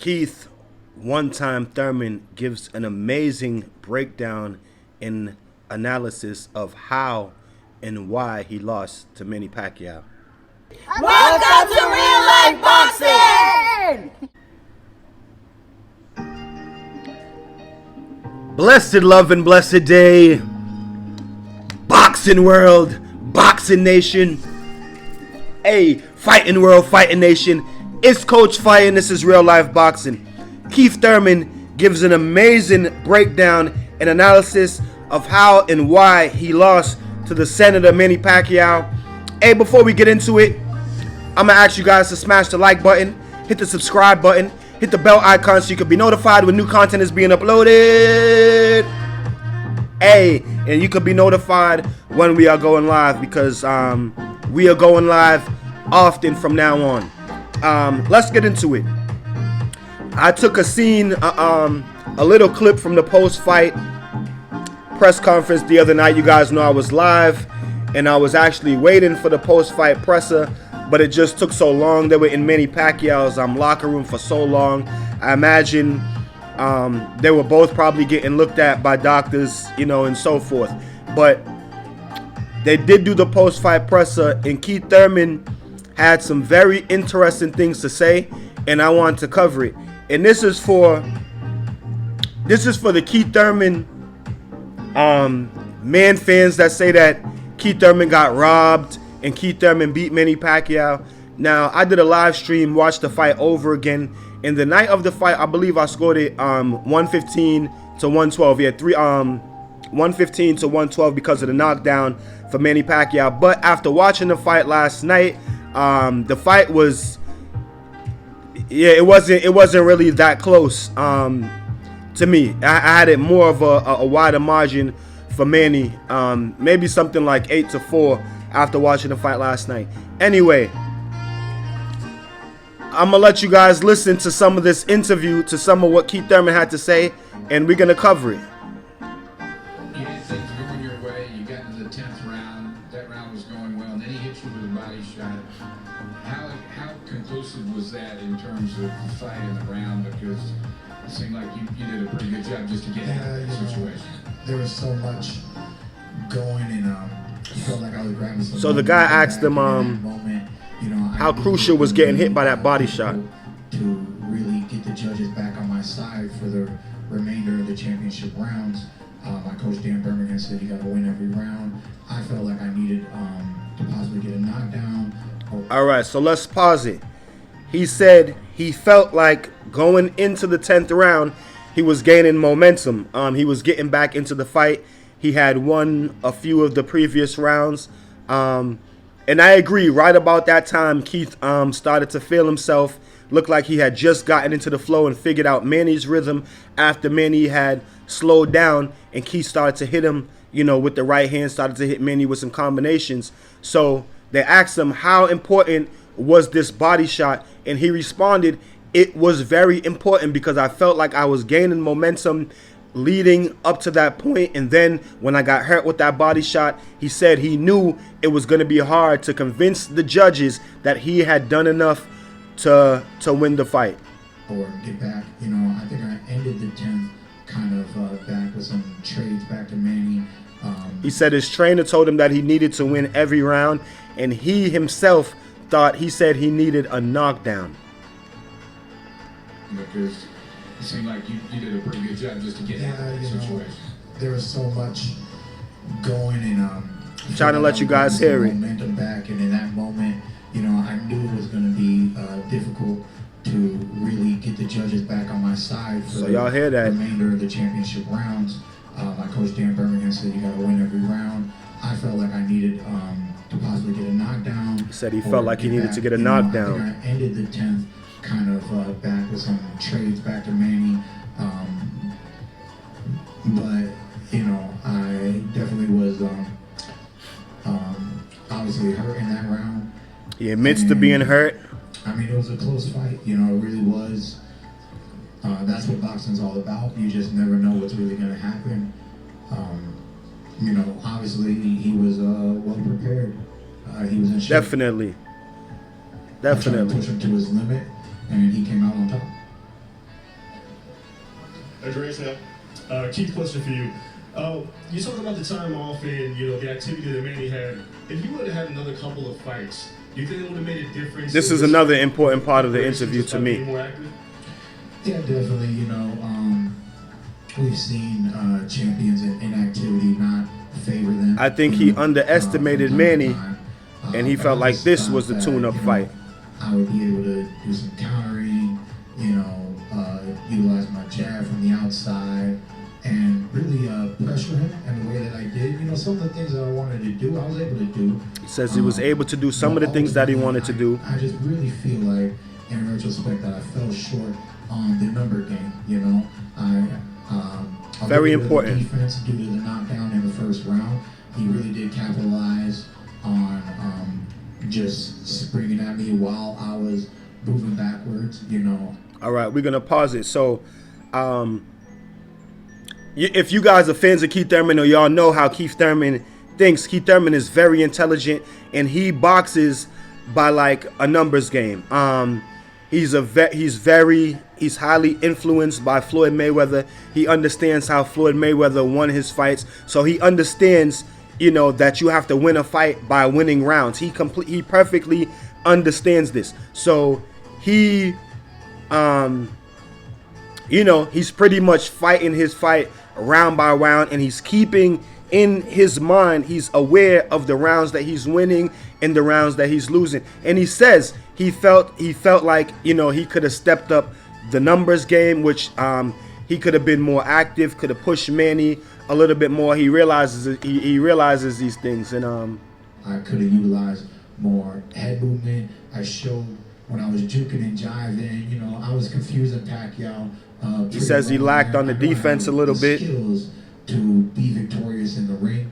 Keith, one-time Thurman, gives an amazing breakdown and analysis of how and why he lost to Manny Pacquiao. Welcome to Real Life Boxing! Blessed love and blessed day, boxing world, boxing nation, hey, fighting world, fighting nation. It's Coach Fire and this is Real Life Boxing. Keith Thurman gives an amazing breakdown and analysis of how and why he lost to the Senator Manny Pacquiao. Hey, before we get into it, I'm gonna ask you guys to smash the like button, hit the subscribe button, hit the bell icon so you can be notified when new content is being uploaded. Hey, and you can be notified when we are going live because we are going live often from now on. Let's get into it. I took a scene, a little clip from the post-fight press conference the other night. You guys know I was live and I was actually waiting for the post-fight presser, but it just took so long. They were in Manny Pacquiao's locker room for so long. I imagine they were both probably getting looked at by doctors, you know, and so forth. But they did do the post-fight presser, and Keith Thurman had some very interesting things to say, and I want to cover it. And this is for the Keith Thurman man fans that say that Keith Thurman got robbed and Keith Thurman beat Manny Pacquiao. Now, I did a live stream, watched the fight over again, and the night of the fight, I believe I scored it 115 to 112. Yeah, 115 to 112 because of the knockdown for Manny Pacquiao. But after watching the fight last night, the fight was, yeah, it wasn't really that close to me. I had it more of a wider margin for Manny, maybe something like 8-4 after watching the fight last night. Anyway, I'm gonna let you guys listen to some of this interview, to some of what Keith Thurman had to say, and we're gonna cover it. You had things going your way. You got into the 10th round. That round was going well, and then he hit you with a body shot. How conclusive was that in terms of the fight in the round? Because it seemed like you did a pretty good job just to get out of the situation. There was so much going, and I felt like I was grabbing some. So the guy asked him how crucial was getting hit by that body shot. To really get the judges back on my side for the remainder of the championship rounds. My coach Dan Birmingham said you got to win every round. I felt like I needed to possibly get a knockdown. All right, so let's pause it. He said he felt like going into the 10th round, he was gaining momentum. He was getting back into the fight. He had won a few of the previous rounds. And I agree, right about that time, Keith started to feel himself. Looked like he had just gotten into the flow and figured out Manny's rhythm after Manny had slowed down, and Keith started to hit him, you know, with the right hand, started to hit Manny with some combinations. So they asked him how important was this body shot, and he responded, it was very important because I felt like I was gaining momentum leading up to that point, and then when I got hurt with that body shot, he said he knew it was going to be hard to convince the judges that he had done enough to win the fight. Or get back, you know, I think I ended the 10th kind of back with some trades back to Manny. He said his trainer told him that he needed to win every round, and he himself he said he needed a knockdown. Because it seemed like you did a pretty good job just to get out of the situation. There was so much going, and I'm trying to let you guys hear it. Momentum back, and in that moment, you know, I knew it was going to be difficult to really get the judges back on my side for y'all hear that? The remainder of the championship rounds. My coach Dan Birmingham said you got to win every round. I felt like I needed to possibly get a knockdown. He said he felt like he needed to get a knockdown. I think I ended the 10th kind of back with some trades back to Manny. But, you know, I definitely was obviously hurt in that round. He admits to being hurt. I mean, it was a close fight. You know, it really was. That's what boxing's all about. You just never know what's really going to happen. You know, obviously he was well prepared. He was in shape. Definitely. I tried to push him to his limit, and he came out on top. Tim. Keith, question for you. You talked about the time off and the activity that Manny had. If you would have had another couple of fights, do you think it would have made a difference? This is another important part of the interview to me. Yeah, definitely. We've seen champions in inactivity not favor them. I think he underestimated Manny, and he felt like this was the tune-up fight. I would be able to do some countering, utilize my jab from the outside, and really pressure him in the way that I did. Some of the things that I wanted to do, I was able to do. He says he was able to do some of the things that he wanted to do. I just really feel like, in retrospect, that I fell short on the number game. Very important. Defense due to the knockdown in the first round, he really did capitalize on just springing at me while I was moving backwards. All right, we're gonna pause it. So, if you guys are fans of Keith Thurman, or y'all know how Keith Thurman thinks, Keith Thurman is very intelligent, and he boxes by like a numbers game. He's highly influenced by Floyd Mayweather. He understands how Floyd Mayweather won his fights, so he understands, that you have to win a fight by winning rounds. He perfectly understands this. So he, he's pretty much fighting his fight round by round, and he's keeping in his mind, he's aware of the rounds that he's winning and the rounds that he's losing. And he says he felt like, he could have stepped up the numbers game, which he could have been more active, could have pushed Manny a little bit more. He realizes these things, and I could have utilized more head movement. I showed when I was juking and jiving, I was confused at Pacquiao. He says he lacked on the defense a little bit. Skills to be victorious in the ring.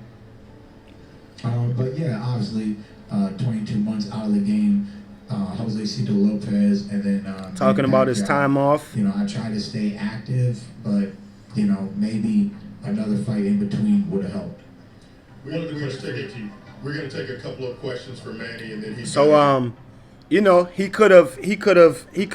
But yeah, obviously, 22 months out of the game. Jose Cito Lopez, and then talking about his time off. I try to stay active, but maybe another fight in between would have helped. We're gonna take a couple of questions for Manny, and then he's he could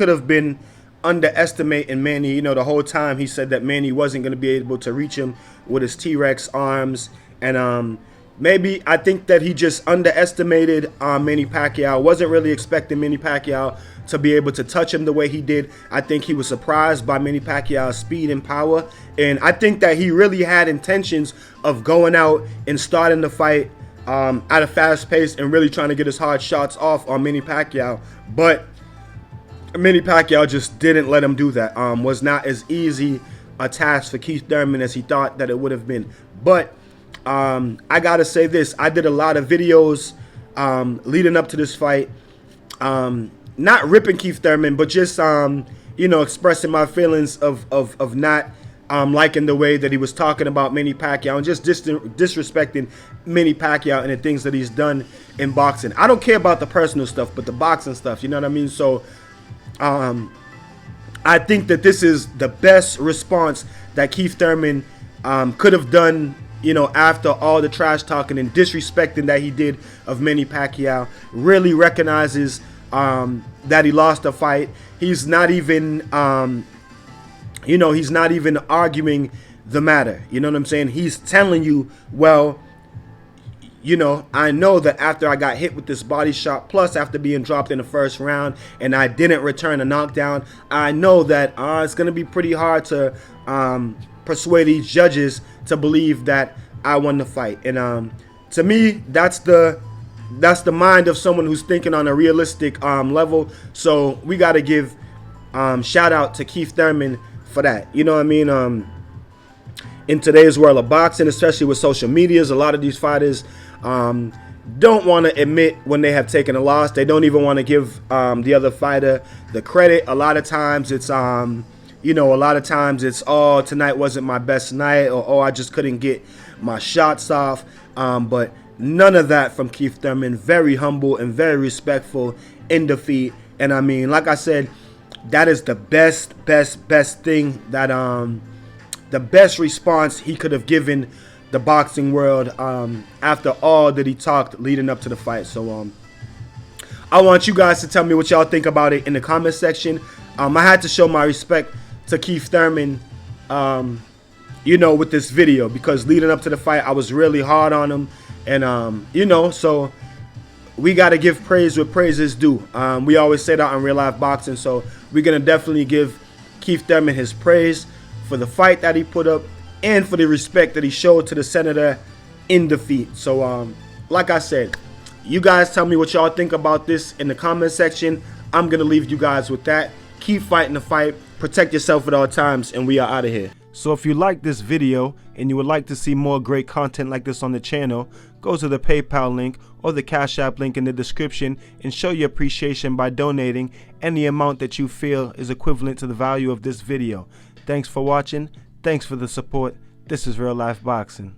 have been underestimating Manny. The whole time he said that Manny wasn't going to be able to reach him with his T-Rex arms, and maybe I think that he just underestimated Manny Pacquiao. Wasn't really expecting Manny Pacquiao to be able to touch him the way he did. I think he was surprised by Manny Pacquiao's speed and power, and I think that he really had intentions of going out and starting the fight at a fast pace and really trying to get his hard shots off on Manny Pacquiao. But Manny Pacquiao just didn't let him do that. Was not as easy a task for Keith Thurman as he thought that it would have been. But I gotta say this: I did a lot of videos leading up to this fight, not ripping Keith Thurman, but just expressing my feelings of not liking the way that he was talking about Manny Pacquiao and just disrespecting Manny Pacquiao and the things that he's done in boxing. I don't care about the personal stuff, but the boxing stuff, you know what I mean? So I think that this is the best response that Keith Thurman could have done, after all the trash talking and disrespecting that he did of Manny Pacquiao. Really recognizes that he lost the fight. He's not even, he's not even arguing the matter. You know what I'm saying? He's telling you, well, I know that after I got hit with this body shot, plus after being dropped in the first round, and I didn't return a knockdown, I know that it's going to be pretty hard to persuade these judges to believe that I won the fight. And to me, that's the mind of someone who's thinking on a realistic level. So we got to give shout out to Keith Thurman for that. You know what I mean? In today's world of boxing, especially with social medias, a lot of these fighters don't want to admit when they have taken a loss. They don't even want to give the other fighter the credit. A lot of times it's oh, tonight wasn't my best night, or oh, I just couldn't get my shots off. But none of that from Keith Thurman. Very humble and very respectful in defeat. And I mean, like I said, that is the best thing that the best response he could have given the boxing world after all that he talked leading up to the fight. So I want you guys to tell me what y'all think about it in the comment section. I had to show my respect to Keith Thurman you know, with this video, because leading up to the fight, I was really hard on him, and you know, so we got to give praise where praise is due. We always say that on Real Life Boxing, so we're gonna definitely give Keith Thurman his praise for the fight that he put up and for the respect that he showed to the senator in defeat. So like I said, you guys tell me what y'all think about this in the comment section. I'm gonna leave you guys with that. Keep fighting the fight, protect yourself at all times, and we are out of here. So if you like this video and you would like to see more great content like this on the channel, go to the PayPal link or the Cash App link in the description and show your appreciation by donating any amount that you feel is equivalent to the value of this video. Thanks for watching. Thanks for the support. This is Real Life Boxing.